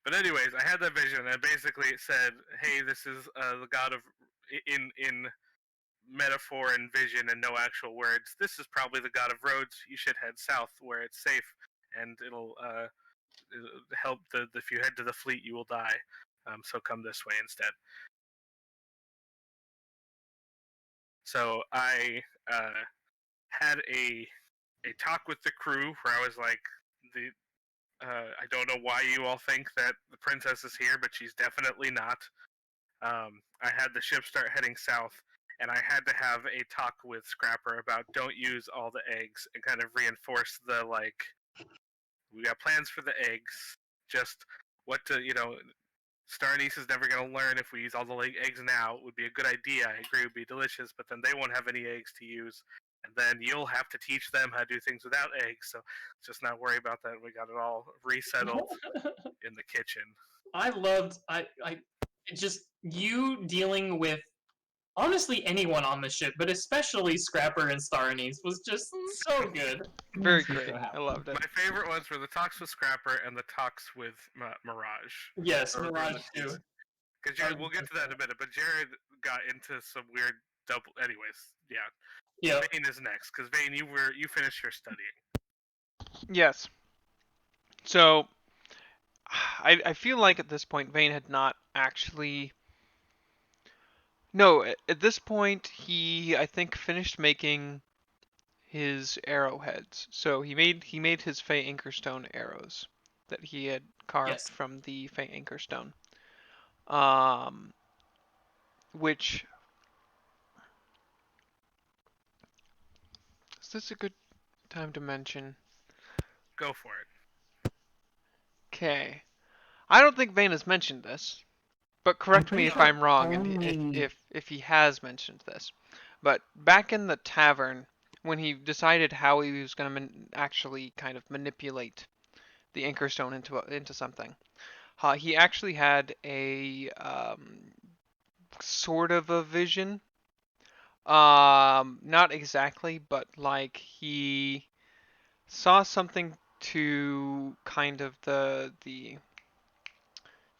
But anyways, I had that vision, and basically it said, "Hey, this is the god of in metaphor and vision and no actual words. This is probably the god of roads. You should head south where it's safe, and it'll help. If you head to the fleet, you will die. So come this way instead." So I had a talk with the crew where I was like, the I don't know why you all think that the princess is here, but she's definitely not. I had the ship start heading south, and I had to have a talk with Scrapper about don't use all the eggs and kind of reinforce the like, we got plans for the eggs, just what to, Star Anise is never going to learn if we use all the eggs now. It would be a good idea. I agree, it would be delicious, but then they won't have any eggs to use. And then you'll have to teach them how to do things without eggs. So just not worry about that. We got it all resettled in the kitchen. I loved just you dealing with honestly anyone on the ship, but especially Scrapper and Star Anise was just so good. Very Makes me so great. happy. I loved it. My favorite ones were the talks with Scrapper and the talks with Mirage. Yes, Those were Mirage the too. Because we'll get to that in a minute, but Jared got into some weird double. Anyways, yeah. Yeah. Vane is next, because Vane, you finished your studying. Yes. So I feel like at this point Vane had not actually. No, at this point he I think finished making his arrowheads. So he made his Fey Anchorstone arrows that he had carved Yes. from the Fey Anchorstone. Um, which is this a good time to mention? Go for it. Okay. I don't think Vane has mentioned this, but correct me pretty if sure I'm wrong and only- if he has mentioned this. But back in the tavern, when he decided how he was going to actually kind of manipulate the Anchorstone into something, he actually had a sort of a vision. Not exactly, but like he saw something to kind of the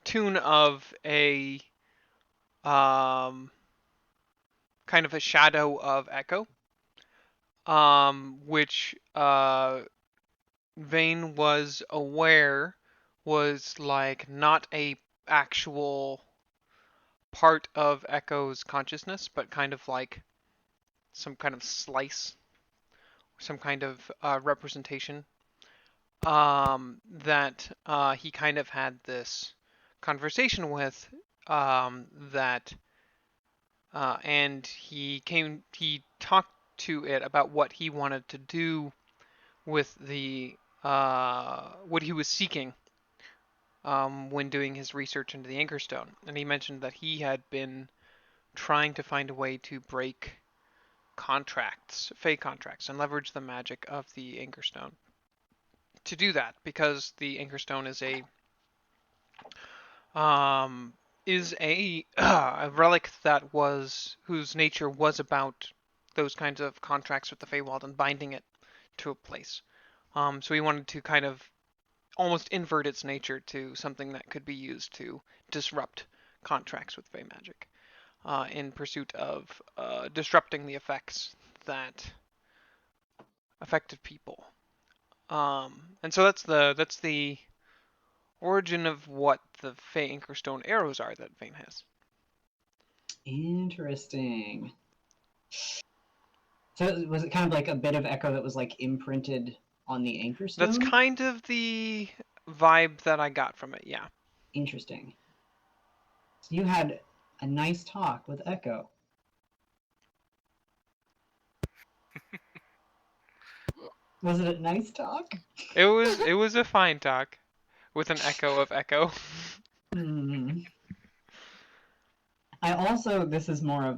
tune of a kind of a shadow of Echo, which Vane was aware was like not a actual part of Echo's consciousness, but kind of like some kind of slice, some kind of representation. That he kind of had this conversation with, that, and he talked to it about what he wanted to do with the what he was seeking when doing his research into the Anchorstone, and he mentioned that he had been trying to find a way to break contracts, fey contracts, and leverage the magic of the Anchorstone to do that, because the Anchorstone is a relic that was whose nature was about those kinds of contracts with the Feywild and binding it to a place. So he wanted to kind of almost invert its nature to something that could be used to disrupt contracts with Fey magic, in pursuit of disrupting the effects that affected people. And so that's the origin of what the Fey Anchorstone arrows are that Vane has. Interesting. So was it kind of like a bit of Echo that was like imprinted on the Anchorstone? That's kind of the vibe that I got from it, yeah. Interesting. So you had a nice talk with Echo. Was it a nice talk? It was a fine talk with an echo of Echo. I also, this is what I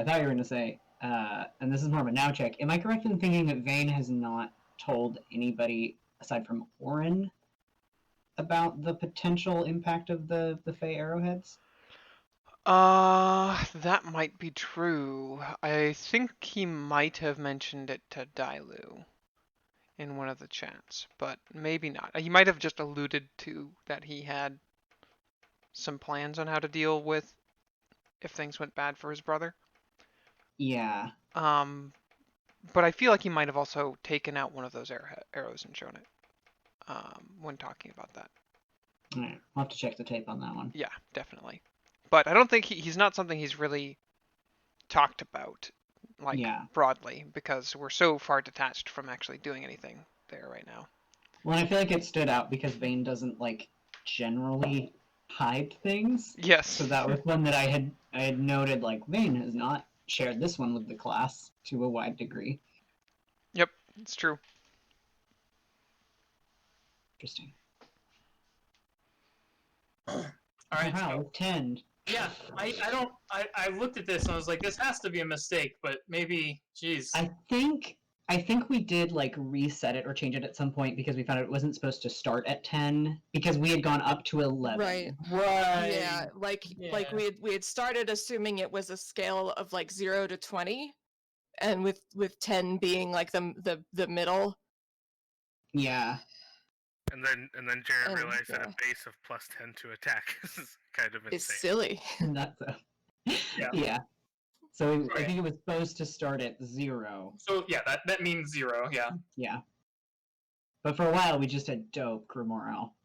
thought you were going to say, and this is more of a now check. Am I correct in thinking that Vane has not told anybody aside from Orryn about the potential impact of the Fey arrowheads? That might be true. I think he might have mentioned it to Dailu. in one of the chats, but maybe not. He might have just alluded to that he had some plans on how to deal with if things went bad for his brother. Yeah. But I feel like he might have also taken out one of those arrows and shown it when talking about that. Alright, I'll have to check the tape on that one. Yeah, definitely. But I don't think he's not something he's really talked about, like, broadly, because we're so far detached from actually doing anything there right now. Well, I feel like it stood out because Vane doesn't, like, generally hide things. Yes. So that was one that I had noted, like, Vane has not shared this one with the class to a wide degree. Yep, it's true. Interesting. All right. Wow, So, 10. yeah, I looked at this and I was like, this has to be a mistake, but maybe, jeez. I think we did like reset it or change it at some point because we found out it wasn't supposed to start at 10 because we had gone up to 11. Right. Right. Yeah, like we had started assuming it was a scale of like 0 to 20, and with 10 being like the middle. Yeah. And then Jared And, realized that yeah. a base of +10 to attack is kind of It's insane. silly. That's yeah. So I think it was supposed to start at 0. So yeah, that means 0. Yeah. Yeah. But for a while we just had dope crew morale.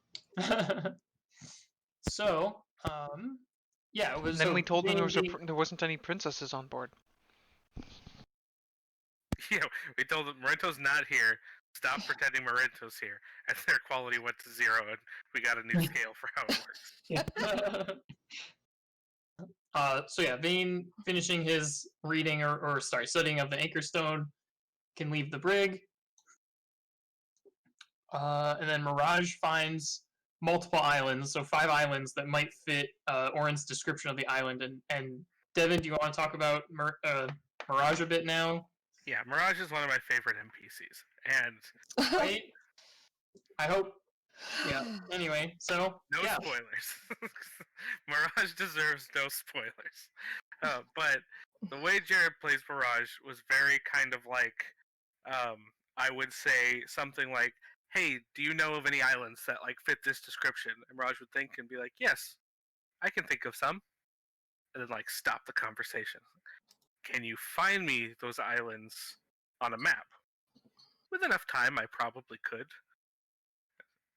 So yeah, it was. And then so we told them Vane there wasn't any princesses on board. Yeah, we told them Marento's not here. Stop pretending Marento's here. And their quality went to 0, and we got a new scale for how it works. Yeah. So yeah, Vane finishing his reading or studying of the Anchor Stone can leave the brig. And then Mirage finds multiple islands, so 5 islands that might fit Orryn's description of the island. And Devin, do you want to talk about Mirage a bit now? Yeah, Mirage is one of my favorite NPCs, and Right? I hope. Yeah. Anyway, so no yeah. spoilers. Mirage deserves no spoilers. But the way Jared plays Mirage was very kind of like, I would say something like, "Hey, do you know of any islands that like fit this description?" And Mirage would think and be like, "Yes, I can think of some," and then like stop the conversation. Can you find me those islands on a map? With enough time, I probably could.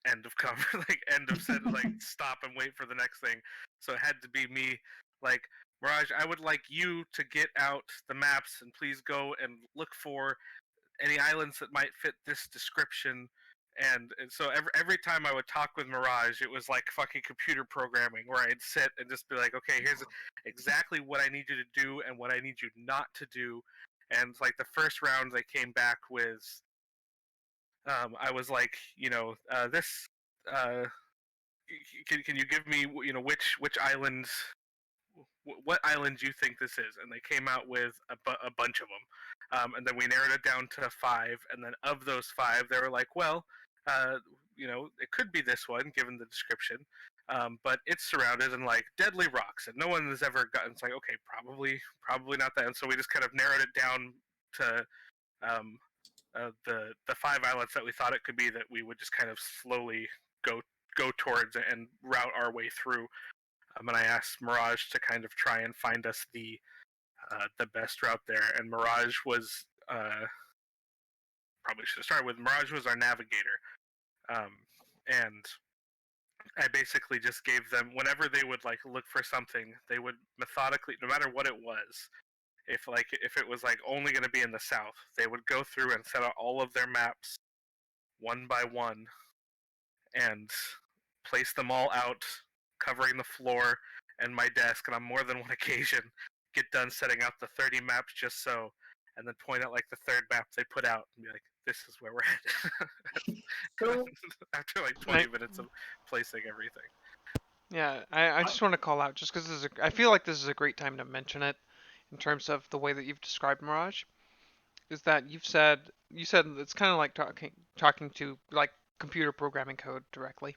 End of end of sentence, like stop and wait for the next thing. So it had to be me, like, Mirage, I would like you to get out the maps and please go and look for any islands that might fit this description. And so every time I would talk with Mirage, it was like fucking computer programming, where I'd sit and just be like, okay, here's exactly what I need you to do and what I need you not to do. And like the first round they came back with, I was like, this. Can you give me, which islands, what islands you think this is? And they came out with a bunch of them, and then we narrowed it down to 5. And then of those 5, they were like, well, it could be this one given the description, but it's surrounded in like deadly rocks, and no one has ever gotten. It's like, okay, probably not that. And so we just kind of narrowed it down to the 5 islands that we thought it could be, that we would just kind of slowly go towards and route our way through. And I asked Mirage to kind of try and find us the best route there. And Mirage was probably should have started with Mirage was our navigator, and I basically just gave them, whenever they would like look for something, they would methodically, no matter what it was. If it was like only going to be in the south, they would go through and set out all of their maps one by one and place them all out, covering the floor and my desk, and on more than one occasion get done setting out the 30 maps just so, and then point out like the 3rd map they put out and be like, this is where we're at. So, after like 20 minutes of placing everything. Yeah, I just want to call out, just because I feel like this is a great time to mention it, in terms of the way that you've described Mirage, is that you said it's kind of like talking to like computer programming code directly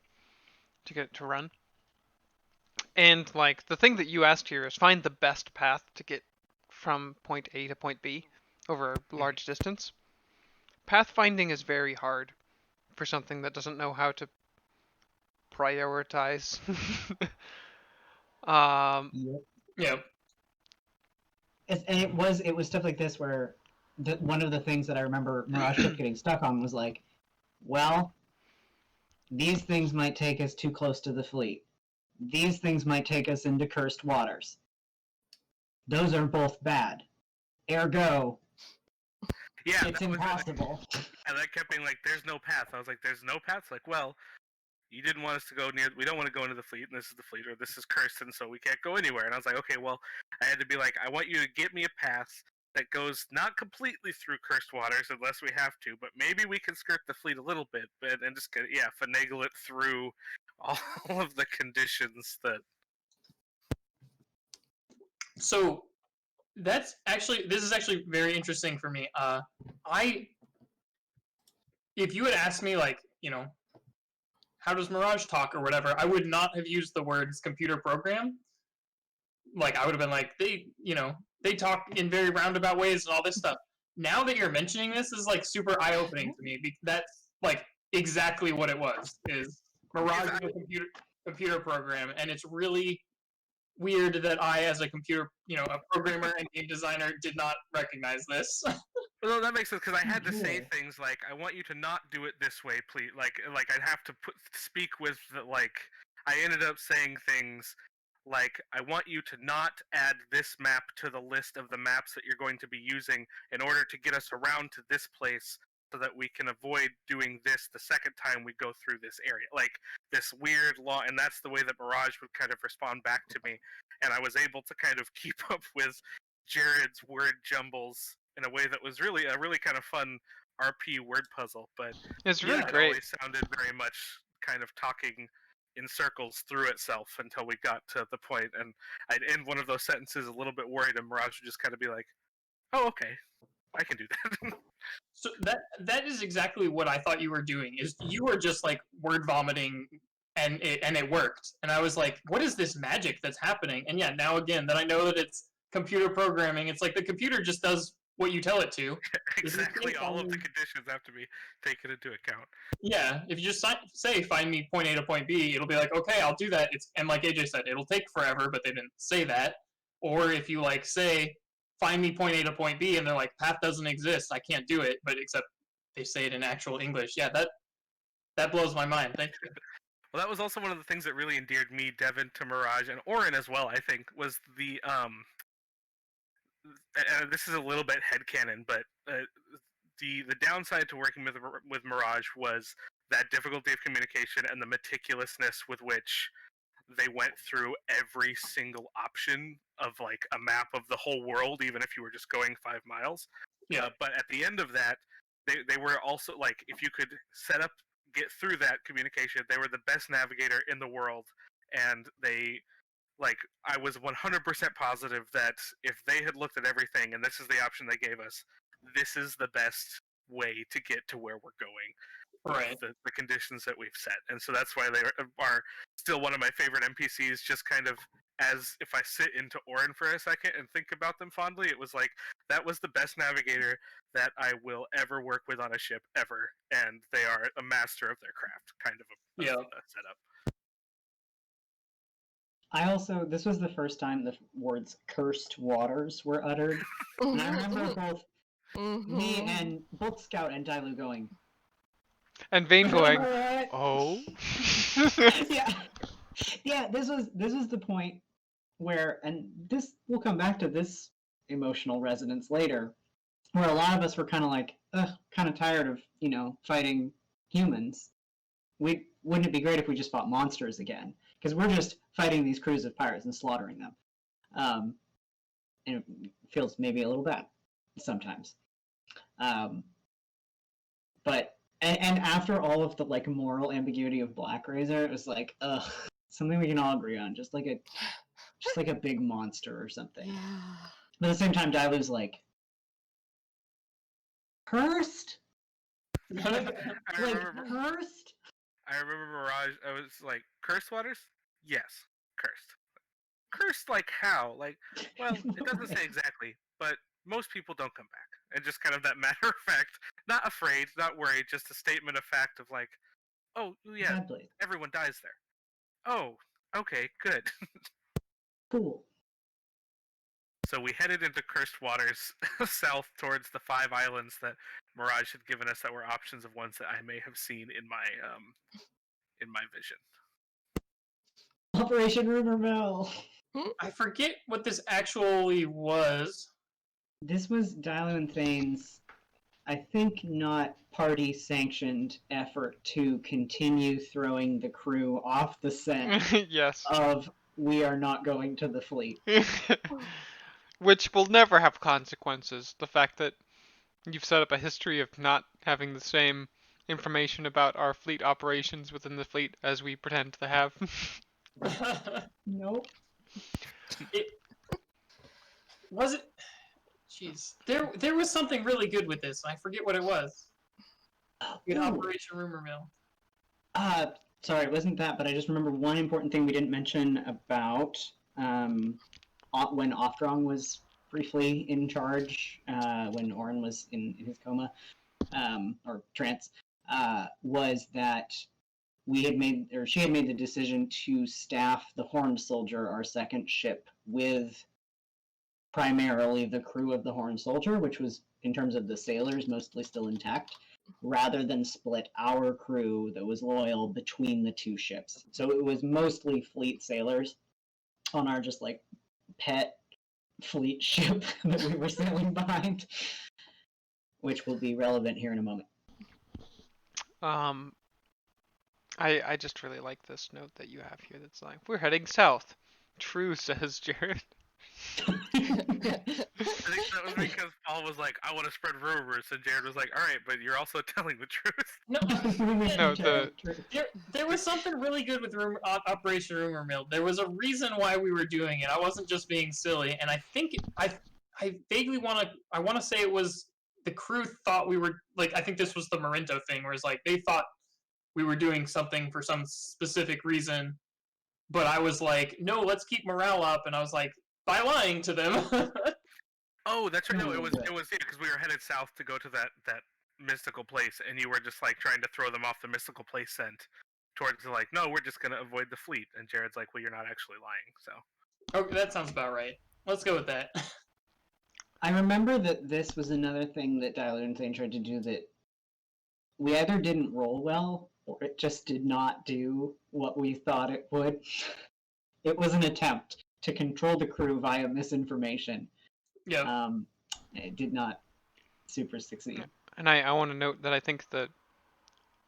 to get it to run. And like the thing that you asked here is find the best path to get from point A to point B over a large distance. pathfinding is very hard for something that doesn't know how to prioritize. Yep. Yeah. And it was stuff like this where one of the things that I remember Mirage kept getting stuck on was like, well, these things might take us too close to the fleet. These things might take us into cursed waters. Those are both bad. Ergo, Yeah, it's that was it. impossible. And that kept being like, "There's no path." I was like, "There's no path." It's like, well, you didn't want us to go near. We don't want to go into the fleet, and this is the fleet, or this is cursed, and so we can't go anywhere. And I was like, okay, well, I had to be like, I want you to get me a path that goes not completely through cursed waters unless we have to, but maybe we can skirt the fleet a little bit, and just finagle it through all of the conditions that. So this is actually very interesting for me. If you had asked me, like, how does Mirage talk or whatever, I would not have used the words computer program. Like, I would have been like, they talk in very roundabout ways and all this stuff. Now that you're mentioning this is like super eye-opening to me. That's like exactly what it was. Is Mirage is a computer program, and it's really weird that I, as a a programmer and game designer, did not recognize this. Well, that makes sense because I had to say things like, "I want you to not do it this way, please." Like I'd have to speak with I ended up saying things like, "I want you to not add this map to the list of the maps that you're going to be using in order to get us around to this place, so that we can avoid doing this the second time we go through this area." Like this weird law, and that's the way that Mirage would kind of respond back to me, and I was able to kind of keep up with Jared's word jumbles in a way that was really a really kind of fun RP word puzzle. But it's really it great. always sounded very much kind of talking in circles through itself until we got to the point, and I'd end one of those sentences a little bit worried, and Mirage would just kind of be like, "Oh, okay, I can do that." So that is exactly what I thought you were doing. Is you were just like word vomiting, and it worked. And I was like, what is this magic that's happening? And yeah, now again that I know that it's computer programming, it's like the computer just does what you tell it to. Exactly, all of the conditions have to be taken into account. Yeah, if you just say find me point A to point B, it'll be like, okay, I'll do that. And like AJ said, it'll take forever, but they didn't say that. Or if you like say find me point A to point B, and they're like, path doesn't exist, I can't do it, but except they say it in actual English. Yeah, that blows my mind. Thank you. Well, that was also one of the things that really endeared me, Devin, to Mirage, and Orryn as well, I think, was the this is a little bit headcanon, but the downside to working with Mirage was that difficulty of communication and the meticulousness with which they went through every single option of like a map of the whole world, even if you were just going 5 miles. Yeah. But at the end of that, they were also like, if you could get through that communication, they were the best navigator in the world, and they I was 100% positive that if they had looked at everything and this is the option they gave us, this is the best way to get to where we're going. Right. The conditions that we've set. And so that's why they are still one of my favorite NPCs, just kind of as if I sit into Orryn for a second and think about them fondly, it was like, that was the best navigator that I will ever work with on a ship ever. And they are a master of their craft, kind of a setup. This was the first time the words cursed waters were uttered. And I remember both me and both Scout and Dailu going. And Vane going, "What?" oh? Yeah. Yeah, this was the point where, and this, we'll come back to this emotional resonance later, where a lot of us were kind of like, kind of tired of, fighting humans. Wouldn't it be great if we just fought monsters again? Because we're just fighting these crews of pirates and slaughtering them. And it feels maybe a little bad sometimes. But and after all of the moral ambiguity of Black Razor, it was like, something we can all agree on, just like a big monster or something. But at the same time, Dailu's like, cursed? Cursed? I remember Mirage, I was like, cursed waters? Yes, cursed. Cursed like how? Like, well, it doesn't say exactly, but most people don't come back. And just kind of that matter of fact, not afraid, not worried, just a statement of fact of like, oh yeah, Sadly. everyone dies there. Oh, okay, good. Cool. So we headed into Cursed Waters, south towards the 5 islands that Mirage had given us that were options of ones that I may have seen in my vision. Operation Rumor Mill. I forget what this actually was. This was Dilo and Thane's, I think, not party-sanctioned effort to continue throwing the crew off the scent Yes. of we are not going to the fleet. Which will never have consequences. The fact that you've set up a history of not having the same information about our fleet operations within the fleet as we pretend to have. Nope. Was it? Jeez, there was something really good with this. I forget what it was. Good Ooh. Operation Rumor Mill. Sorry, it wasn't that, but I just remember one important thing we didn't mention about when Oftrong was briefly in charge, when Orryn was in his coma, or trance, was that she had made the decision to staff the Horned Soldier, our second ship, with primarily the crew of the Horned Soldier, which was, in terms of the sailors, mostly still intact, rather than split our crew that was loyal between the two ships. So it was mostly fleet sailors on our just like pet fleet ship that we were sailing behind, which will be relevant here in a moment. I just really like this note that you have here that's like, we're heading south. True, says Jared. I think that was because Paul was like, I want to spread rumors, and Jared was like, alright, but you're also telling the truth. No, There was something really good with Operation Rumor Mill. There was a reason why we were doing it. I wasn't just being silly, and I think I vaguely want to say it was the crew thought we were like, I think this was the Marinto thing, where it's like they thought we were doing something for some specific reason, but I was like, no, let's keep morale up, and I was like, by lying to them. Oh, that's right. No, it was because we were headed south to go to that mystical place, and you were just like trying to throw them off the mystical place scent towards like, no, we're just gonna avoid the fleet. And Jared's like, well, you're not actually lying. So. Okay, that sounds about right. Let's go with that. I remember that this was another thing that Dialer and Thane tried to do that we either didn't roll well or it just did not do what we thought it would. It was an attempt to control the crew via misinformation. Yeah. It did not super succeed. And I want to note that I think that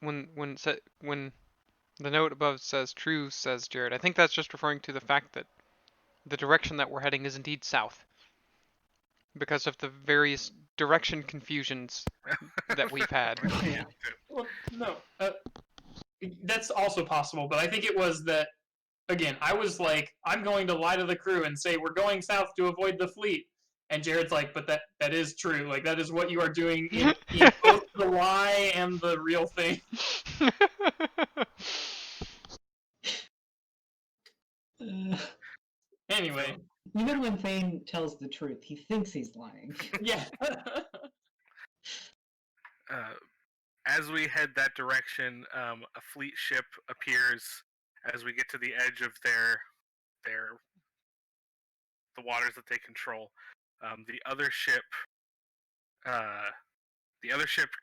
when the note above says true, says Jared, I think that's just referring to the fact that the direction that we're heading is indeed south. Because of the various direction confusions that we've had. Yeah. Well, no. That's also possible, but I think it was that, again, I was like, I'm going to lie to the crew and say we're going south to avoid the fleet. And Jared's like, but that is true. Like, that is what you are doing in both the lie and the real thing. Anyway. Even when Thane tells the truth, he thinks he's lying. Yeah. As we head that direction, a fleet ship appears as we get to the edge of the waters that they control. The other ship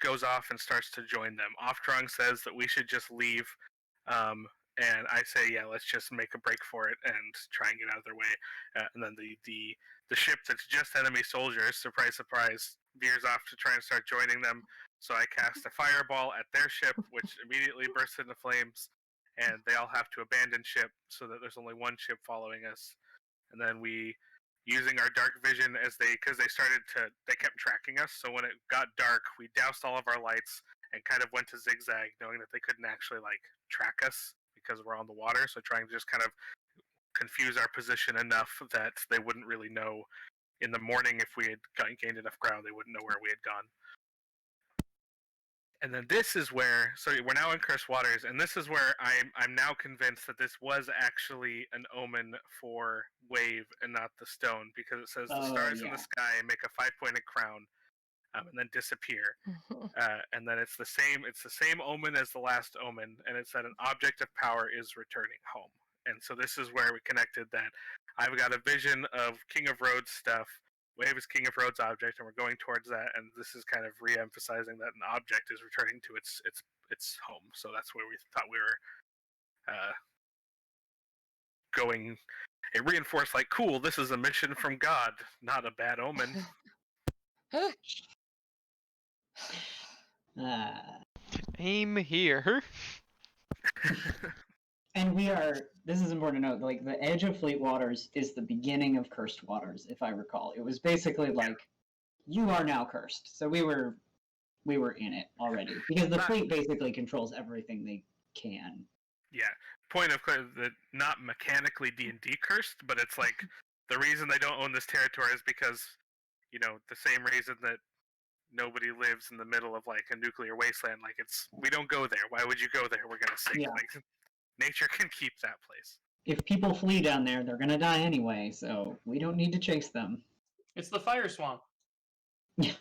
goes off and starts to join them. Oftrong says that we should just leave, and I say, yeah, let's just make a break for it and try and get out of their way. And then the ship that's just enemy soldiers, surprise, surprise, veers off to try and start joining them. So I cast a fireball at their ship, which immediately bursts into flames, and they all have to abandon ship so that there's only one ship following us. And then we, using our dark vision, because they kept tracking us. So when it got dark, we doused all of our lights and kind of went to zigzag, knowing that they couldn't actually like track us because we're on the water. So trying to just kind of confuse our position enough that they wouldn't really know in the morning if we had gained enough ground, they wouldn't know where we had gone. And then this is where, so we're now in Cursed Waters, and this is where I'm now convinced that this was actually an omen for Wave and not the stone, because it says the stars in the sky make a 5-pointed crown, and then disappear. And then it's the same omen as the last omen, and it said an object of power is returning home. And so this is where we connected that. I've got a vision of King of Roads stuff. Wave is King of Roads object, and we're going towards that. And this is kind of re-emphasizing that an object is returning to its home. So that's where we thought we were going. It reinforced, like, cool, this is a mission from God, not a bad omen. Aim here. And this is important to note, like, the edge of Fleet Waters is the beginning of Cursed Waters, if I recall. It was basically like, you are now cursed. So we were in it already. Because the fleet basically controls everything they can. Yeah. Point of that, not mechanically D&D cursed, but it's like, the reason they don't own this territory is because, the same reason that nobody lives in the middle of, like, a nuclear wasteland. Like, we don't go there. Why would you go there? We're gonna sink. Yeah. Like, nature can keep that place. If people flee down there, they're gonna die anyway, so we don't need to chase them. It's the fire swamp. Yeah.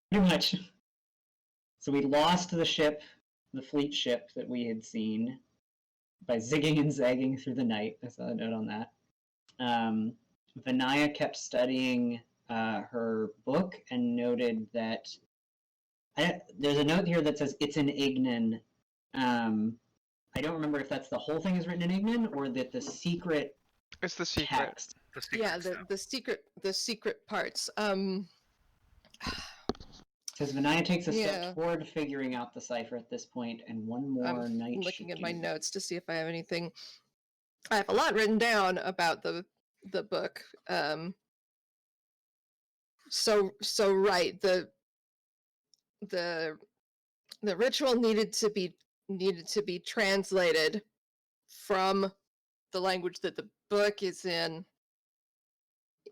Pretty much. So we lost the ship, the fleet ship that we had seen, by zigging and zagging through the night. I saw a note on that. Vinaya kept studying her book and noted that there's a note here that says it's in Ignan. I don't remember if that's the whole thing is written in Ignan or that the secret. It's the secret. Text. The secret the secret parts. Says Vinaya takes a step toward figuring out the cipher at this point, and one more night. I'm looking at my notes to see if I have anything. I have a lot written down about the book. So right, the ritual needed to be translated from the language that the book is in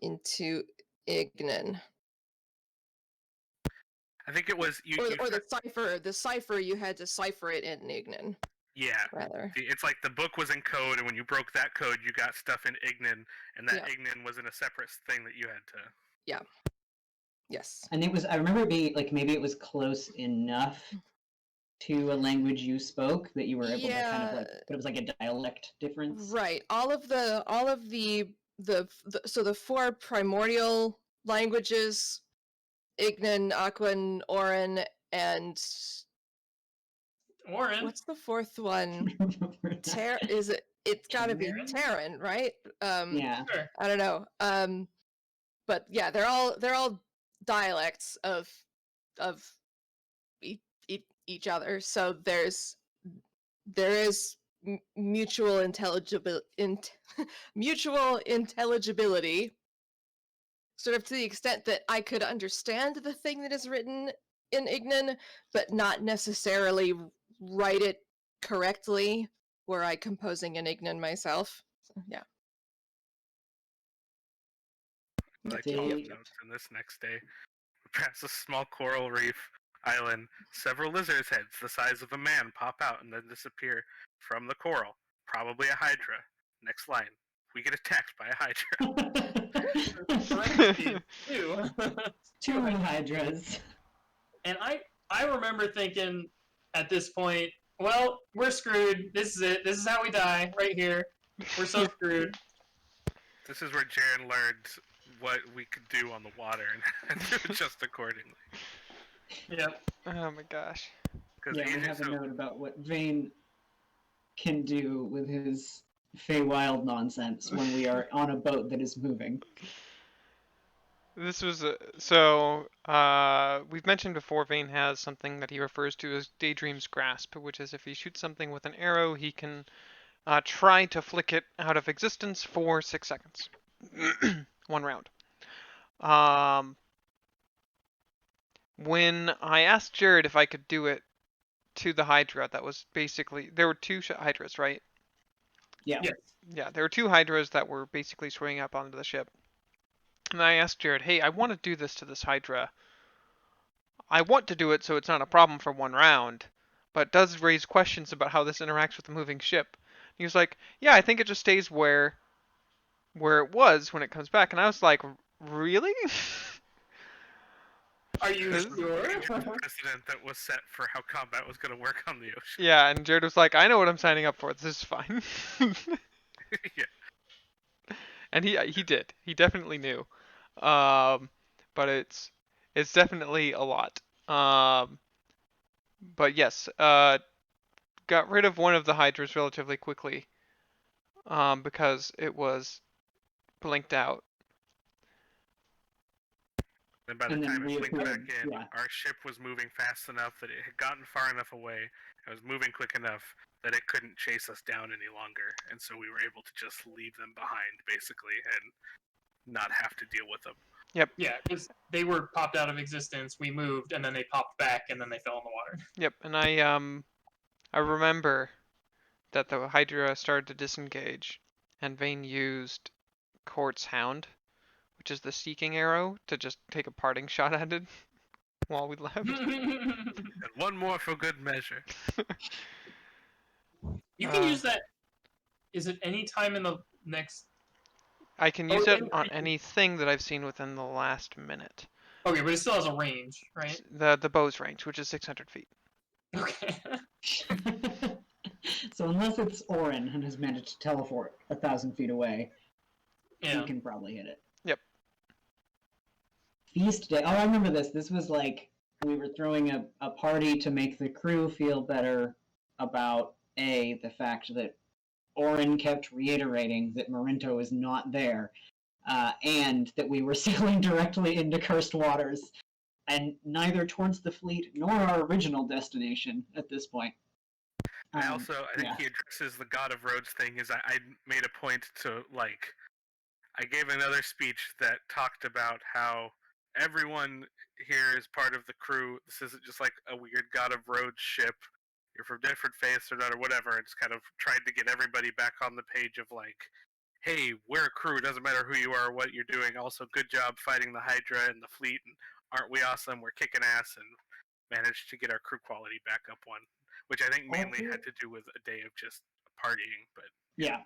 into Ignan. I think it was the cipher you had to cipher it in Ignan. Yeah, rather. It's like the book was in code, and when you broke that code, you got stuff in Ignan, and that Ignan was in a separate thing that you had to. Yeah. Yes. And I remember it being like maybe it was close enough to a language you spoke that you were able to kind of like, but it was like a dialect difference. Right. All of the so the 4 primordial languages, Ignan, Aquan, Orryn, and Orryn. What's the 4th one? Is it? It's got to be Terran, right? Yeah. Sure. I don't know. But yeah, they're all dialects of each other. So there is mutual intelligibility, sort of to the extent that I could understand the thing that is written in Ignan, but not necessarily write it correctly were I composing in Ignan myself. So, yeah. Like 12 notes, and this next day, we pass a small coral reef island. Several lizard's heads the size of a man pop out and then disappear from the coral. Probably a hydra. Next line. We get attacked by a hydra. Two hydras. And I remember thinking at this point, well, we're screwed. This is it. This is how we die, right here. We're so screwed. This is where Jaren learned what we could do on the water and adjust accordingly. Yep. Oh my gosh. Yeah, we have a note about what Vane can do with his Feywild nonsense when we are on a boat that is moving. This was we've mentioned before Vane has something that he refers to as Daydream's Grasp, which is if he shoots something with an arrow, he can try to flick it out of existence for 6 seconds. 1 round. When I asked Jared if I could do it to the Hydra, that was basically, there were 2 Hydras, right? Yeah. Yes. Yeah, there were 2 Hydras that were basically swimming up onto the ship. And I asked Jared, hey, I want to do this to this Hydra. I want to do it so it's not a problem for one round, but it does raise questions about how this interacts with the moving ship. He was like, yeah, I think it just stays where it was when it comes back. And I was like, really? Are you This- sure? Precedent that was set for how combat was going to work on the ocean. Yeah, and Jared was like, I know what I'm signing up for. This is fine. Yeah. And he did. He definitely knew. But it's definitely a lot. But yes, got rid of one of the hydras relatively quickly. Because it was blinked out. And by the And then time it blinked back reappeared, in, yeah. our ship was moving fast enough that it had gotten far enough away. It was moving quick enough that it couldn't chase us down any longer, and so we were able to just leave them behind, basically, and not have to deal with them. Yep. Yeah, because they were popped out of existence. We moved, and then they popped back, and then they fell in the water. Yep. And I remember that the Hydra started to disengage, and Vane used Court's Hound, which is the seeking arrow, to just take a parting shot at it while we left. And one more for good measure. You can use that. Is it any time in the next? I can Oh, use it and- on anything that I've seen within the last minute. Okay, but it still has a range, right? The bow's range, which is 600 feet. Okay. So unless it's Orryn and has managed to teleport 1,000 feet away, Yeah. he can probably hit it. Yep. Feast day. Oh, I remember this. This was like we were throwing a party to make the crew feel better about the fact that Orryn kept reiterating that Marinto is not there, and that we were sailing directly into cursed waters, and neither towards the fleet nor our original destination at this point. I think yeah. he addresses the God of Roads thing. Is I made a point to I gave another speech that talked about how everyone here is part of the crew. This isn't just like a weird God of Roads ship. You're from different faiths or not or whatever. And just kind of tried to get everybody back on the page of hey, we're a crew. It doesn't matter who you are or what you're doing. Also, good job fighting the Hydra and the fleet. And aren't we awesome? We're kicking ass and managed to get our crew quality back up one. Which I think mainly had to do with a day of just partying, but yeah.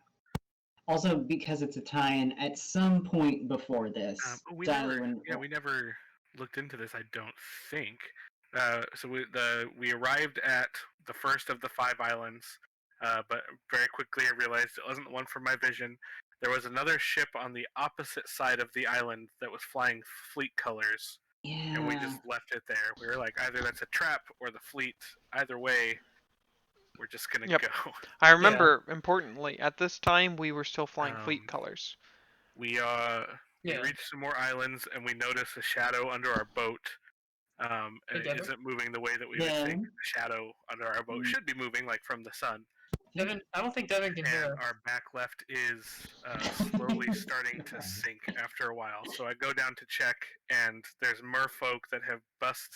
Also, because it's a tie-in, at some point before this, we never looked into this. I don't think. So we arrived at the first of the 5 islands, but very quickly I realized it wasn't the one from my vision. There was another ship on the opposite side of the island that was flying fleet colors, Yeah. and we just left it there. We were like, either that's a trap or the fleet. Either way, we're just gonna Yep. go. I remember, importantly, at this time we were still flying fleet colors. We reached some more islands, and we noticed a shadow under our boat. And it isn't moving the way that we would think the shadow under our boat should be moving, like from the sun. Devin, I don't think Devin can hear And us. our back left is slowly starting to sink after a while. So I go down to check, and there's merfolk that have bust.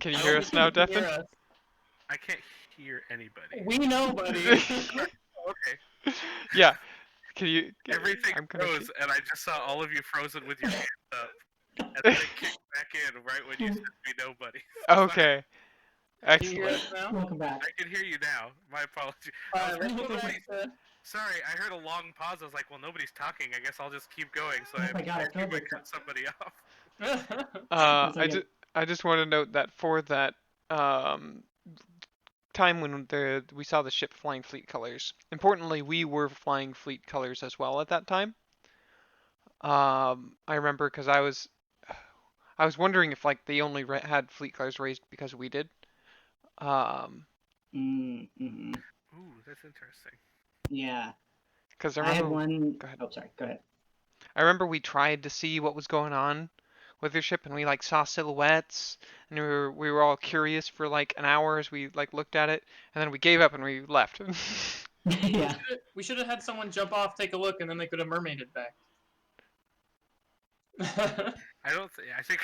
Can you hear us now, Devin? I can't hear anybody. We know, buddy. Okay. Yeah. Can you? Everything froze, and I just saw all of you frozen with your hands up. And then it kicked back in right when you said we know, buddy. Okay. Can you hear Excellent. us now? Welcome back. I can hear you now. My apologies. Sorry, I heard a long pause. I was like, well, nobody's talking. I guess I'll just keep going. So Oh my God, I I totally cut somebody off. I just want to note that for that time when we saw the ship flying fleet colors. Importantly, we were flying fleet colors as well at that time. I remember because I was wondering if they only had fleet colors raised because we did. Mm-hmm. Ooh, that's interesting. Yeah. Because I had remember. one. Go ahead. Oh, sorry. Go ahead. I remember we tried to see what was going on with your ship, and we saw silhouettes, and we were all curious for an hour as we looked at it, and then we gave up and we left. Yeah. We should have had someone jump off, take a look, and then they could have mermaided back. I think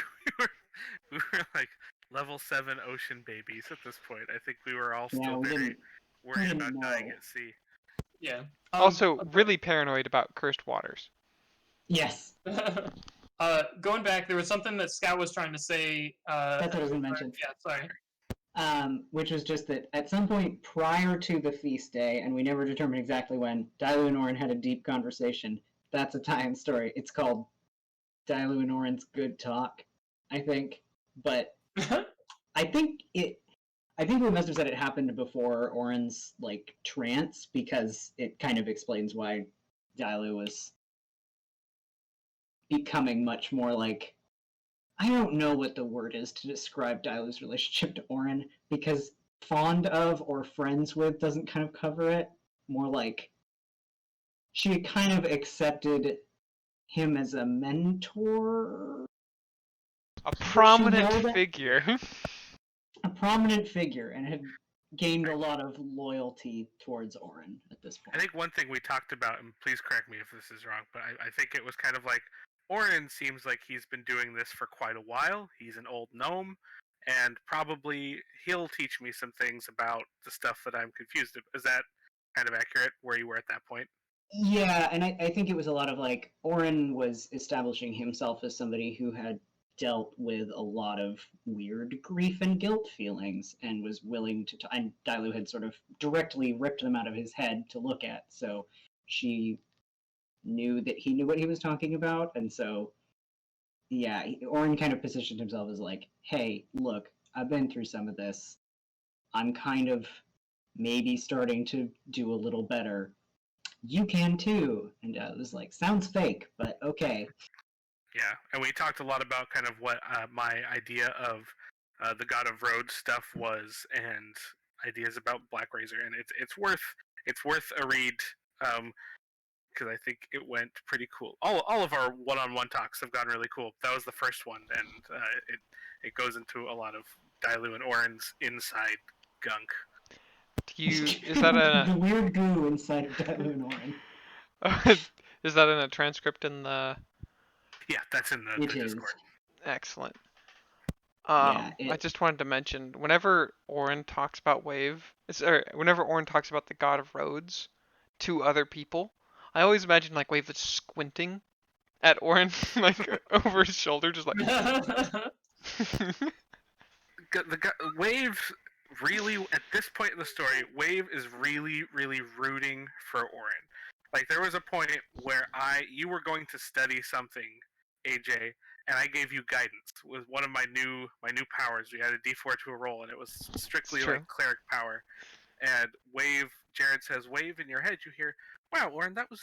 we were level 7 ocean babies at this point. I think we were all still very worried about dying at sea. Yeah. Also, really paranoid about cursed waters. Yes. Going back, there was something that Scout was trying to say. That's what I was going to mention. Yeah, sorry. Which was just that at some point prior to the feast day, and we never determined exactly when, Dailu and Orryn had a deep conversation. That's a tie-in story. It's called Dailu and Orryn's Good Talk, I think. But I think we must have said it happened before Orryn's like trance, because it kind of explains why Dailu was becoming much more like, I don't know what the word is to describe Dailu's relationship to Orryn, because fond of or friends with doesn't kind of cover it. More like she kind of accepted him as a mentor. A prominent held it. figure. A prominent figure, and had gained a lot of loyalty towards Orryn at this point. I think one thing we talked about, and please correct me if this is wrong, but I think it was kind of like, Orryn seems like he's been doing this for quite a while. He's an old gnome, and probably he'll teach me some things about the stuff that I'm confused about. Is that kind of accurate where you were at that point? Yeah, and I think it was a lot of like, Orryn was establishing himself as somebody who had dealt with a lot of weird grief and guilt feelings, and was willing to, and Dailu had sort of directly ripped them out of his head to look at, so she knew that he knew what he was talking about, and so, yeah, Orryn kind of positioned himself as like, hey, look, I've been through some of this. I'm kind of maybe starting to do a little better. You can too. And it was like, sounds fake, but okay. Yeah, and we talked a lot about kind of what my idea of the God of Roads stuff was, and ideas about Black Razor, and it's worth a read, because I think it went pretty cool. All of our one-on-one talks have gone really cool. That was the first one, and it goes into a lot of Dailu and Orryn's inside gunk. Is that the weird goo inside of Dailu and Orryn? Is that in a transcript in the? Yeah, that's in the Discord. Excellent. Yeah, I just wanted to mention, whenever Orryn talks about whenever Orryn talks about the God of Roads to other people, I always imagine like Wave is squinting at Orryn, like over his shoulder, just like. Wave really, at this point in the story, Wave is really, really rooting for Orryn. Like, there was a point where you were going to study something, AJ, and I gave you guidance with one of my new powers. We had a D4 to a roll, and it was strictly like cleric power. And Jared says, Wave, in your head, you hear, wow, Orryn, that was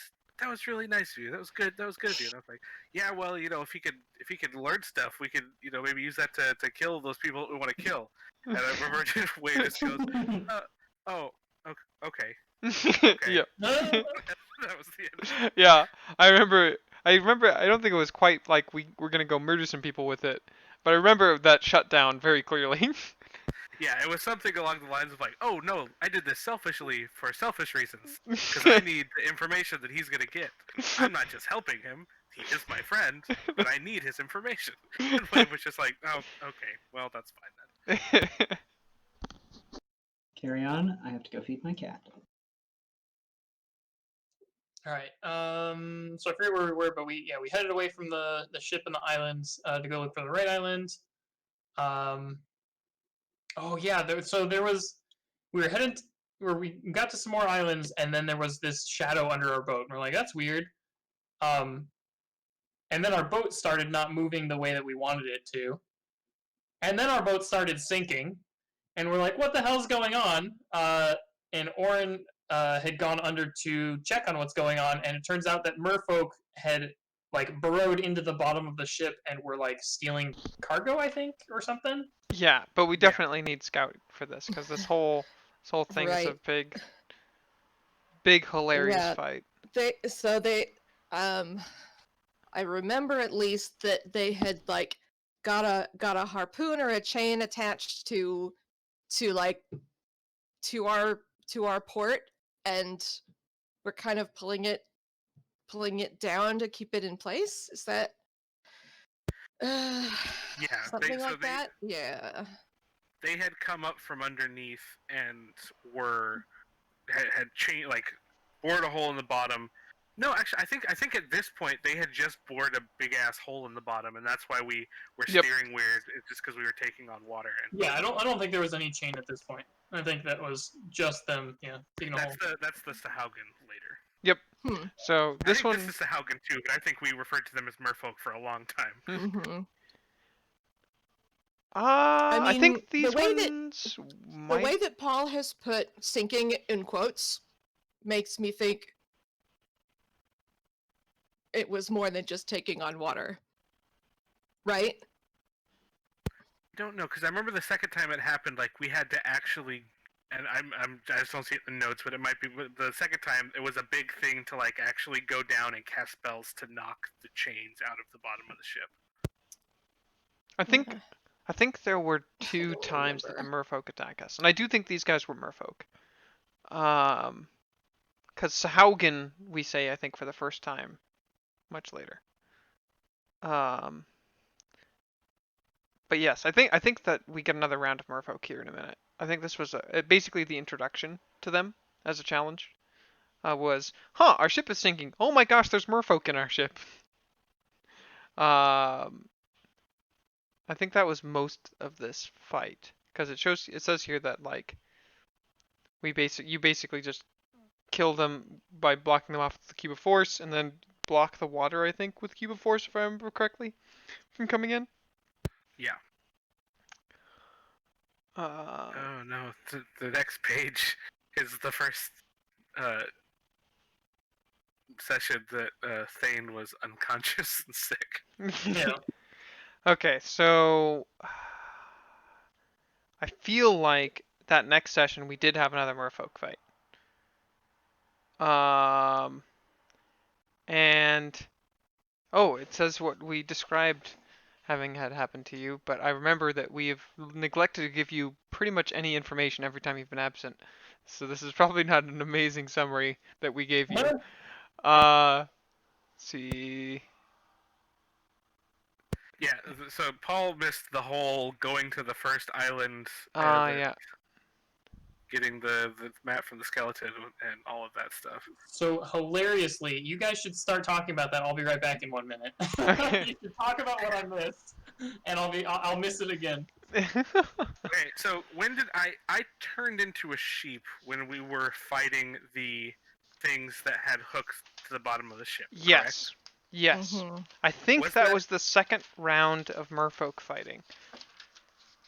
really nice of you. That was good of you. And I was like, yeah, well, if he could learn stuff, we could, maybe use that to kill those people that we want to kill. And I remember Wade just goes, oh, okay. Yeah. That was the end. Yeah, I remember. I don't think it was quite like we were gonna go murder some people with it, but I remember that shutdown very clearly. Yeah, it was something along the lines of like, oh no, I did this selfishly for selfish reasons, because I need the information that he's gonna get. I'm not just helping him; he is my friend, but I need his information. And Wade was just like, oh, okay, well, that's fine then. Carry on. I have to go feed my cat. All right. So I forget where we were, but we headed away from the ship and the islands to go look for the right island. Oh yeah. We were headed where we got to some more islands, and then there was this shadow under our boat. And we're like, that's weird. And then our boat started not moving the way that we wanted it to. And then our boat started sinking, and we're like, what the hell's going on? And Orryn had gone under to check on what's going on, and it turns out that merfolk had like burrowed into the bottom of the ship and were like stealing cargo, I think, or something. Yeah, but we definitely need Scout for this, because this whole thing is a big hilarious fight. I remember at least that they had like got a harpoon or a chain attached to our port, and we're kind of pulling it down to keep it in place. Is that something like that? Yeah. They had come up from underneath and had bored a hole in the bottom, No, actually, I think at this point they had just bored a big ass hole in the bottom, and that's why we were Yep. steering weird. It's just because we were taking on water. And Yeah, I don't think there was any chain at this point. I think that was just them, taking a hole. that's the Sahaugen later. Yep. Hmm. So I this think one, this is Sahaugen too, but I think we referred to them as merfolk for a long time. Mm-hmm. I mean, think the these way that- ones The might. way that Paul has put sinking in quotes makes me think it was more than just taking on water. Right? I don't know, because I remember the second time it happened, like we had to actually, and I just don't see it in the notes, but it might be the second time it was a big thing to like actually go down and cast spells to knock the chains out of the bottom of the ship. I think there were two don't times that the remember. merfolk attack us, and I do think these guys were merfolk. Because Sahaugen, we say, I think, for the first time, much later. But yes, I think that we get another round of merfolk here in a minute. I think this was basically the introduction to them as a challenge. Was, our ship is sinking. Oh my gosh, there's merfolk in our ship. I think that was most of this fight, because it says here that like you basically just kill them by blocking them off with the cube of force, and then block the water, I think, with cube of force, if I remember correctly, from coming in. Yeah. Oh no, the next page is the first session that Thane was unconscious and sick. Yeah. Okay, so I feel like that next session we did have another merfolk fight. And it says what we described having had happen to you, but I remember that we have neglected to give you pretty much any information every time you've been absent. So this is probably not an amazing summary that we gave you. Let's see. Yeah, so Paul missed the whole going to the first island, Yeah. getting the map from the skeleton and all of that stuff. So hilariously, you guys should start talking about that. I'll be right back in 1 minute. Okay. You should talk about what I missed, and I'll miss it again. Okay, so when did I turned into a sheep when we were fighting the things that had hooks to the bottom of the ship? Yes. Correct? Yes. Mhm. I think Was that that- was the second round of merfolk fighting.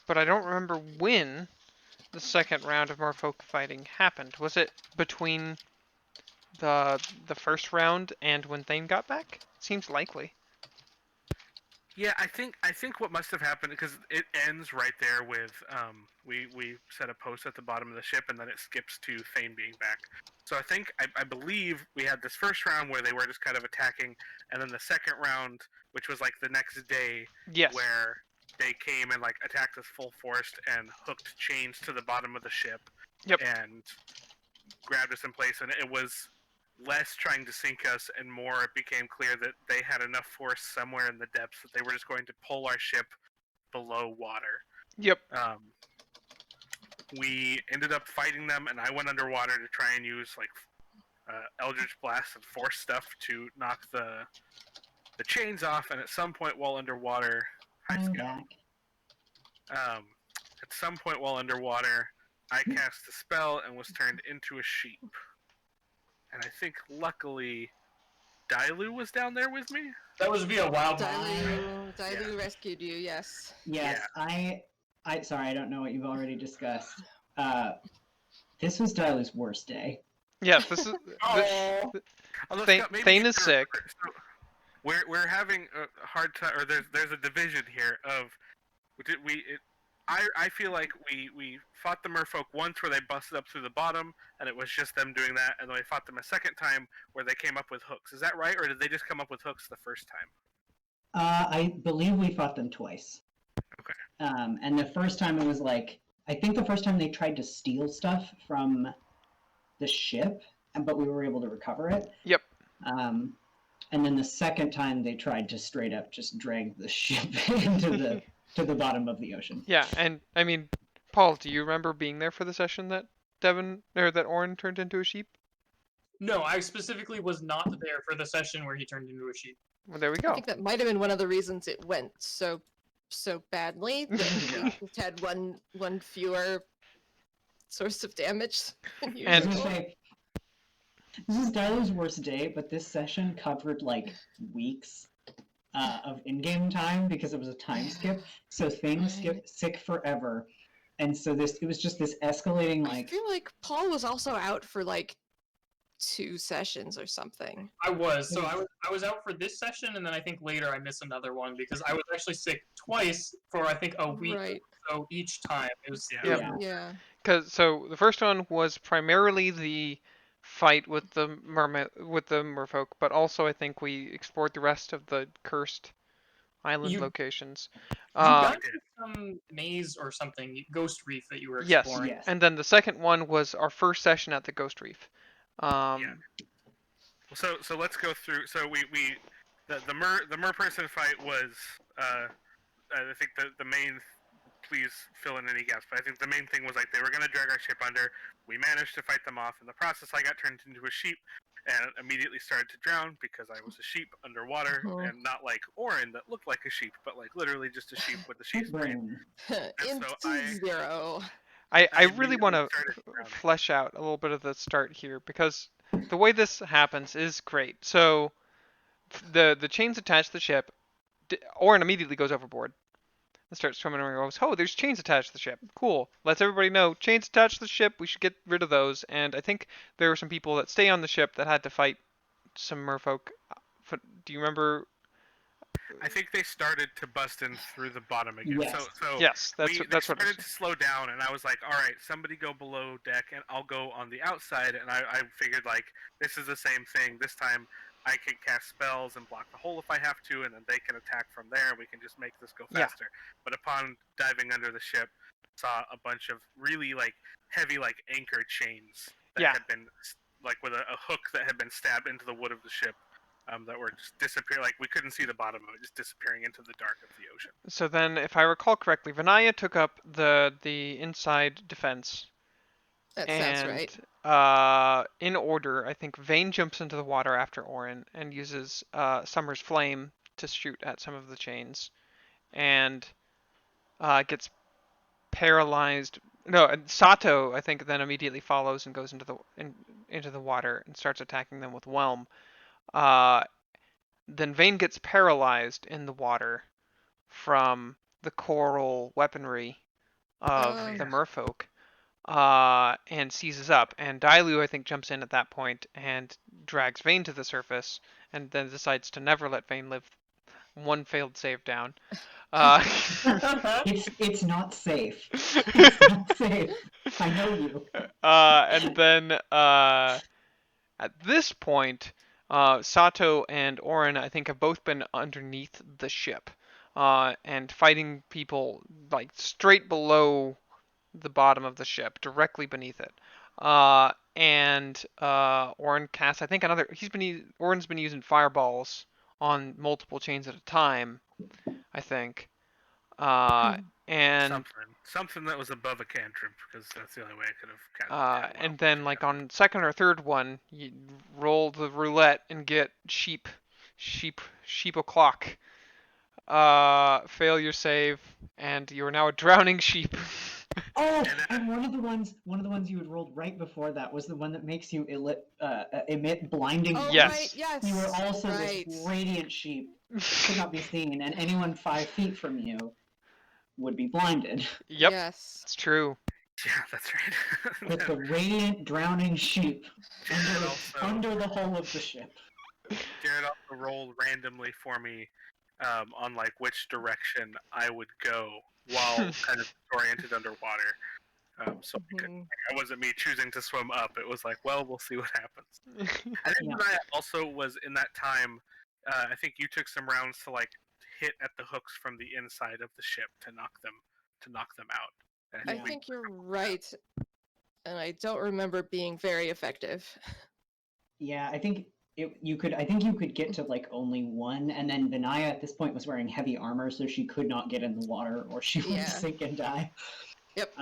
But I don't remember when the second round of merfolk fighting happened. Was it between the first round and when Thane got back? Seems likely. Yeah, I think what must have happened, because it ends right there with we set a post at the bottom of the ship, and then it skips to Thane being back. So I believe we had this first round where they were just kind of attacking, and then the second round, which was like the next day, Yes. where they came and like attacked us full force and hooked chains to the bottom of the ship. Yep. And grabbed us in place, and it was less trying to sink us and more it became clear that they had enough force somewhere in the depths that they were just going to pull our ship below water. Yep. We ended up fighting them, and I went underwater to try and use like Eldritch Blast and Force stuff to knock the chains off, and at some point while underwater, I'm back. at some point while underwater, I cast a spell and was turned into a sheep. And I think luckily Dailu was down there with me. That was via wild mind. Dailu rescued you, yes. Yes, Yeah. I sorry, I don't know what you've already discussed. This was Dylu's worst day. Yes. This is. Oh. Although, Thane- Scott, maybe Thane you is can sick. remember, so we're having a hard time, or there's a division here of I feel like we fought the merfolk once where they busted up through the bottom, and it was just them doing that, and then we fought them a second time where they came up with hooks. Is that right, or did they just come up with hooks the first time? I believe we fought them twice. Okay. And the first time it was like, I think the first time they tried to steal stuff from the ship, but we were able to recover it. Yep. And then the second time they tried to straight up just drag the ship into the bottom of the ocean. Yeah, and I mean, Paul, do you remember being there for the session that that Orryn turned into a sheep? No, I specifically was not there for the session where he turned into a sheep. Well, there we I go. think that might have been one of the reasons it went so badly. That Yeah. we just had one fewer source of damage than I was And- usual. gonna say, this is Tyler's worst day, but this session covered like weeks of in-game time because it was a time skip. So things skip sick forever, and so it was just this escalating I like. feel like Paul was also out for like 2 sessions or something. I was out for this session, and then I think later I missed another one because I was actually sick twice for I think a week. Right. So each time it was. Yeah. Yep. Yeah. So the first one was primarily the fight with the merfolk, but also I think we explored the rest of the cursed island You- locations. You got to some maze or something, Ghost Reef that you were Yes, exploring. Yes. and then the second one was our first session at the Ghost Reef. So let's go through. So the mer person fight was I think the main. Please fill in any gaps, but I think the main thing was like they were gonna drag our ship under. We managed to fight them off. In the process, I got turned into a sheep and immediately started to drown because I was a sheep underwater and not like Orryn that looked like a sheep, but like literally just a sheep with a sheep's brain. Into so I- 0. I I really want immediately to started drowning. flesh out a little bit of the start here because the way this happens is great. So the chains attached to the ship. Orryn immediately goes overboard and starts swimming around and goes, "Oh, there's chains attached to the ship. Cool. Lets everybody know chains attached to the ship. We should get rid of those." And I think there were some people that stay on the ship that had to fight some merfolk. Do you remember? I think they started to bust in through the bottom again. Yes. So Yes, they that's what it started was. to slow down, and I was like, all right, somebody go below deck, and I'll go on the outside. And I figured like this is the same thing. This time I can cast spells and block the hole if I have to, and then they can attack from there, and we can just make this go Yeah. faster. But upon diving under the ship, saw a bunch of really like heavy like anchor chains that Yeah. had been like with a hook that had been stabbed into the wood of the ship. That were just disappearing, like we couldn't see the bottom of it, just disappearing into the dark of the ocean. So then, if I recall correctly, Vinaya took up the inside defense. That and, sounds right. In order, I think Vayne jumps into the water after Orryn and uses Summer's Flame to shoot at some of the chains, and gets paralyzed. No, Sato I think then immediately follows and goes into the water and starts attacking them with Whelm. Then Vayne gets paralyzed in the water from the coral weaponry of Oh. the merfolk, and seizes up. And Dailu, I think, jumps in at that point and drags Vayne to the surface, and then decides to never let Vayne live. One failed save down. It's not safe. It's not safe. I know you. And then at this point, Sato and Orryn, I think, have both been underneath the ship, and fighting people like straight below the bottom of the ship, directly beneath it. And Orryn casts, I think, Orryn's been using fireballs on multiple chains at a time, I think. And something that was above a cantrip, because that's the only way I could have cast. and then like on second or third one, you roll the roulette and get sheep o'clock. Fail your save, and you are now a drowning sheep. Oh, and one of the ones you had rolled right before that was the one that makes you emit blinding. Oh, Yes. right, yes. You were also right. this radiant sheep, could not be seen, and anyone 5 feet from you would be blinded. Yep, Yes. it's true. Yeah, that's right. With the radiant drowning sheep Jared also, under the hull of the ship. Jared also rolled randomly for me on like which direction I would go while kind of oriented underwater. So Mhm. it wasn't me choosing to swim up. It was like, well, we'll see what happens. I think Yeah. I also was in that time. I think you took some rounds to like hit at the hooks from the inside of the ship to knock them out. And I Yeah. think you're right. And I don't remember being very effective. Yeah, I think you could get to like only one, and then Vinaya at this point was wearing heavy armor, so she could not get in the water or she would Yeah. sink and die. Yep.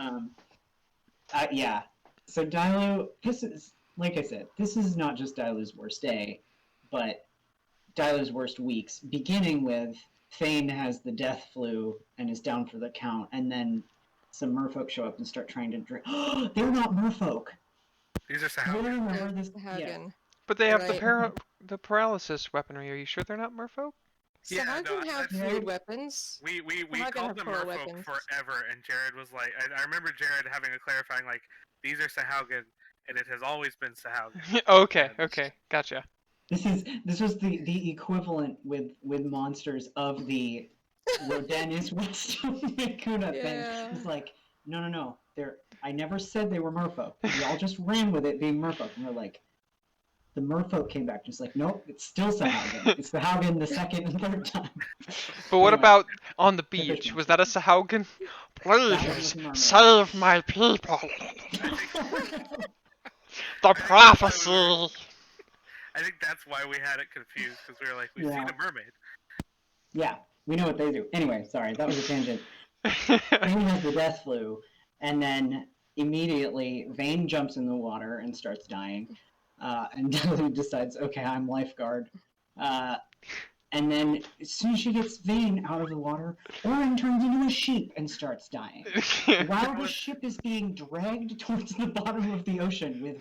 Yeah. So Dailu, this is like I said, this is not just Dailu's worst day, but Dailu's worst weeks, beginning with Thane has the death flu and is down for the count, and then some merfolk show up and start trying to drink. They're not merfolk. These are Do you Sahaugen. remember this? Yeah. Hagen. But they have Right. the paralysis weaponry. Are you sure they're not merfolk? Yeah, no, Sahaugen have that's- fluid weapons. We Sahaugen called have them coral merfolk weapons. forever, and Jared was like, I remember Jared having a clarifying like, these are Sahaugen, and it has always been Sahaugen. Okay, And- okay, gotcha. This was the equivalent with monsters of the Rodenis Whetstone Kuna thing. Yeah. It's like, no. I never said they were merfolk. We all just ran with it being merfolk. And we're like, the merfolk came back just like, nope, it's still Sahaugen. It's Sahaugen the second and third time. But what Anyway, about on the fish beach? Was monster. that a Sahaugen? was Please a mermaid. save my people. The that's why prophecy. I think that's why we had it confused, because we were like, we've seen Yeah. a mermaid. Yeah, we know what they do. Anyway, sorry, that was a tangent. Vane has the death flu, and then immediately Vane jumps in the water and starts dying. And Dudley decides, okay, I'm lifeguard. And then as soon as she gets Vane out of the water, Orryn turns into a sheep and starts dying. While the ship is being dragged towards the bottom of the ocean with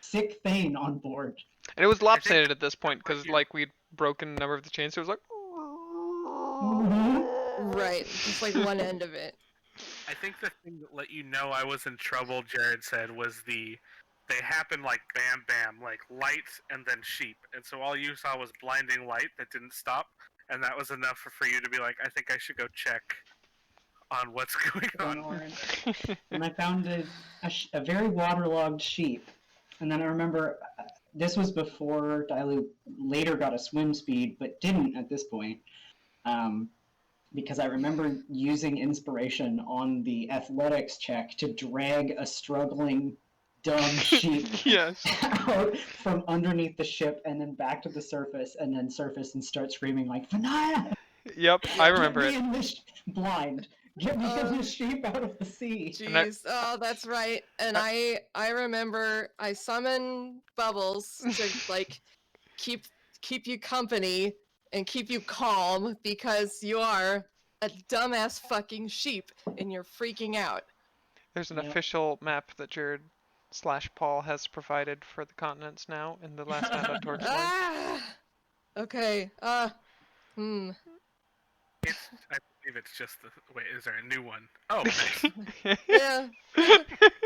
sick Thane on board. And it was I think lopsided at this point that's because you. like we'd broken a number of the chains, so it was like. Right. Just like one end of it. I think the thing that let you know I was in trouble, Jared said, was they happened like bam bam, like lights and then sheep. And so all you saw was blinding light that didn't stop, and that was enough for you to be like, I think I should go check on what's going on. Orryn. And I found a very waterlogged sheep. And then I remember this was before Dailu later got a swim speed, but didn't at this point. Because I remember using inspiration on the athletics check to drag a struggling dumb sheep Yes. out from underneath the ship and then back to the surface and then surface and start screaming like, Vanaya! Yep, I remember Get it. me in this blind. Get me in this sheep out of the sea. Jeez. Oh, that's right. And I remember I summoned Bubbles to like keep you company and keep you calm because you are a dumbass fucking sheep and you're freaking out. There's an Yep. official map that Jared/Paul has provided for the continents now in the last map of Torchline. Ah. Okay. I believe it's just the wait. Is there a new one? Oh, nice. Yeah.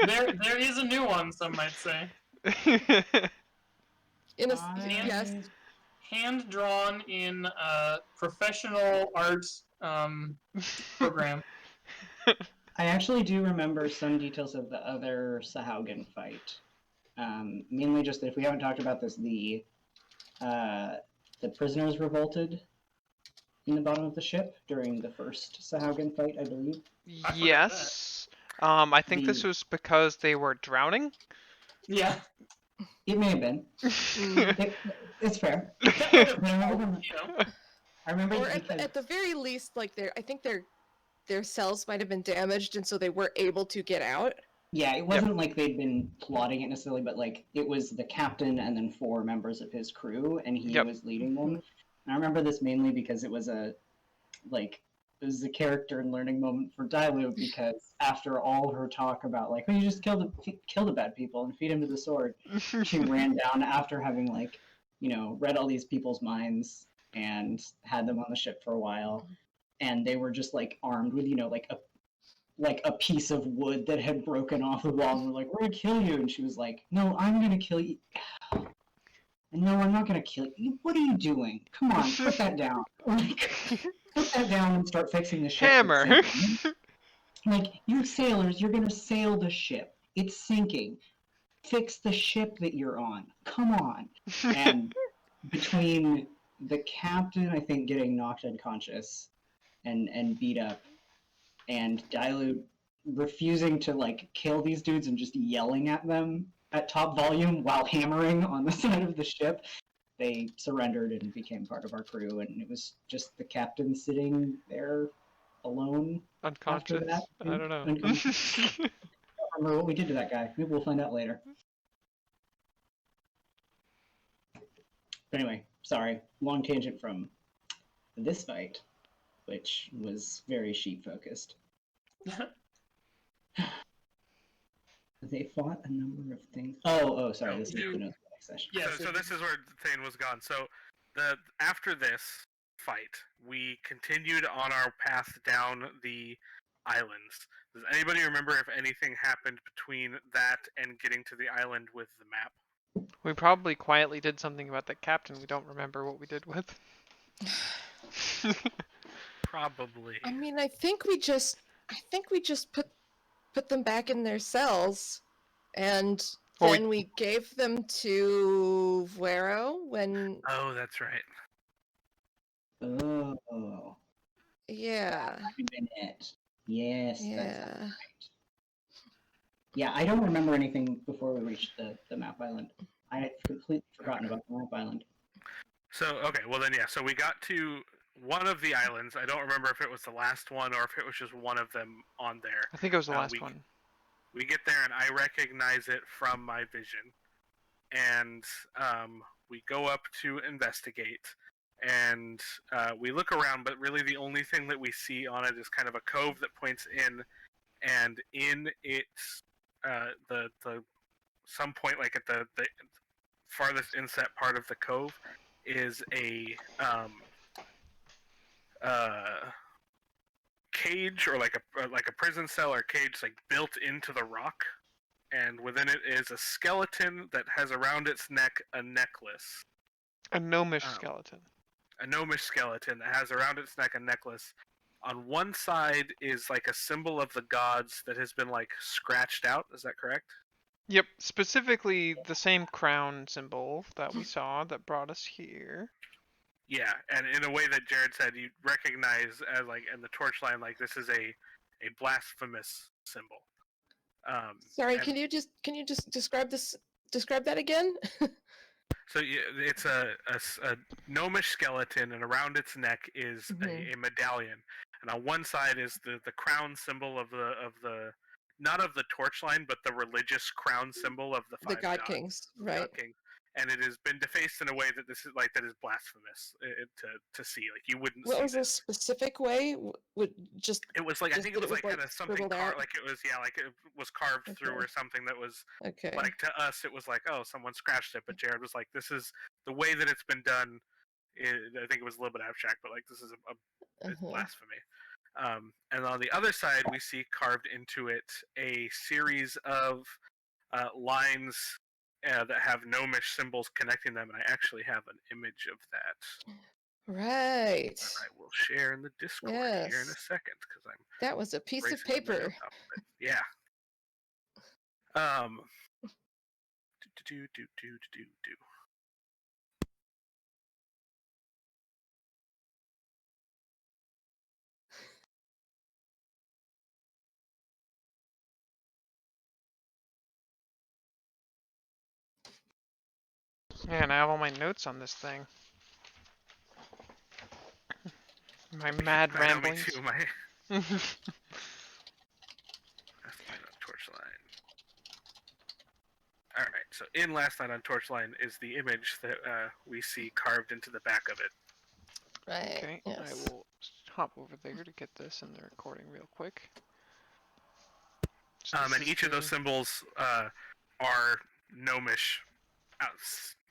There is a new one, some might say. In a I- yes. Hand drawn in a professional art program. I actually do remember some details of the other Sahaugen fight. Mainly just that if we haven't talked about this, the prisoners revolted in the bottom of the ship during the first Sahaugen fight, I believe. Yes. I think this was because they were drowning. Yeah. It may have been. It's fair. You know. I remember Or because at the very least, like I think their cells might have been damaged, and so they were able to get out. yeah, it wasn't like they'd been plotting it necessarily, but like it was the captain and then 4 members of his crew, and he Yep. was leading them. And I remember this mainly because it was a character and learning moment for Dailu because after all her talk about like, oh, you just kill the bad people and feed him to the sword, she ran down after having like, read all these people's minds and had them on the ship for a while, and they were just like armed with like a piece of wood that had broken off the wall and were like, we're gonna kill you, and she was like, no, I'm gonna kill you. And no, I'm not gonna kill you. What are you doing? Come on, put that down. Like, put that down and start fixing the ship. that's Hammer. sinking. Like, you sailors, you're gonna sail the ship. It's sinking. Fix the ship that you're on. Come on. And between the captain, I think, getting knocked unconscious and beat up, and Dailu refusing to like kill these dudes and just yelling at them at top volume while hammering on the side of the ship, they surrendered and became part of our crew, and it was just the captain sitting there alone. Unconscious. that, I don't know. unconscious. I don't remember what we did to that guy. Maybe we'll find out later. But anyway, sorry, long tangent from this fight, which was very sheep focused. They fought a number of things. Oh, sorry. This is the next session. Yeah, so this is where Thane was gone. So after this fight, we continued on our path down the islands. Does anybody remember if anything happened between that and getting to the island with the map? We probably quietly did something about that captain we don't remember what we did with. Probably. I mean, I think we just put them back in their cells, and Well, then we gave them to Vuero when. Oh, that's right. Oh, Yeah. that might have been it. Yes, that's Yeah. right. Yeah, I don't remember anything before we reached the map island. I had completely forgotten about the map island. So, okay, well then, yeah. So we got to one of the islands. I don't remember if it was the last one or if it was just one of them on there. I think it was the last one. We get there and I recognize it from my vision. And we go up to investigate. And we look around, but really the only thing that we see on it is kind of a cove that points in. And in its, the some point, like at the farthest inset part of the cove, is a cage or like a prison cell or cage like built into the rock, and within it is a skeleton that has around its neck a necklace. A gnomish skeleton. A gnomish skeleton that has around its neck a necklace. On one side is like a symbol of the gods that has been like scratched out. Is that correct? Yep, specifically the same crown symbol that we saw that brought us here. Yeah, and in a way that Jared said, you recognize as like in the Torchline, like this is a blasphemous symbol. Sorry, can you just describe that again? So it's a gnomish skeleton, and around its neck is a medallion, and on one side is the crown symbol of the not of the Torchline, but the religious crown symbol of the five God Kings, right? God Kings. And it has been defaced in a way that this is like that is blasphemous to see. Like you wouldn't. What see was this. a specific way? Would just. It was like I think it was like kind of something out? like it was like it was carved through or something that was Okay. like to us it was like, oh, someone scratched it, but Jared was like, this is the way that it's been done. I think it was a little bit abstract, but like this is it's blasphemy. And on the other side, we see carved into it a series of lines that have gnomish symbols connecting them, and I actually have an image of that. Right. That I will share in the Discord here in a second because I'm. That was a piece of paper. Yeah. Man, I have all my notes on this thing. My mad ramblings. Me too, my... Last Night on Torchline. Alright, so in Last Night on Torchline is the image that we see carved into the back of it. Right. Okay, yes. I will hop over there to get this in the recording real quick. So and each of those symbols are gnomish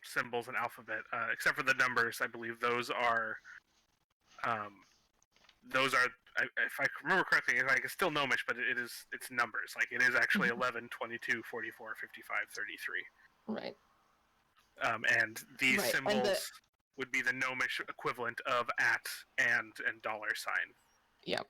symbols and alphabet, except for the numbers. I believe those are, if I remember correctly, it's still gnomish, but it's numbers. Like it is actually 11, 22, 44, 55, 33. Right. And these symbols would be the gnomish equivalent of @ and $sign. Yep.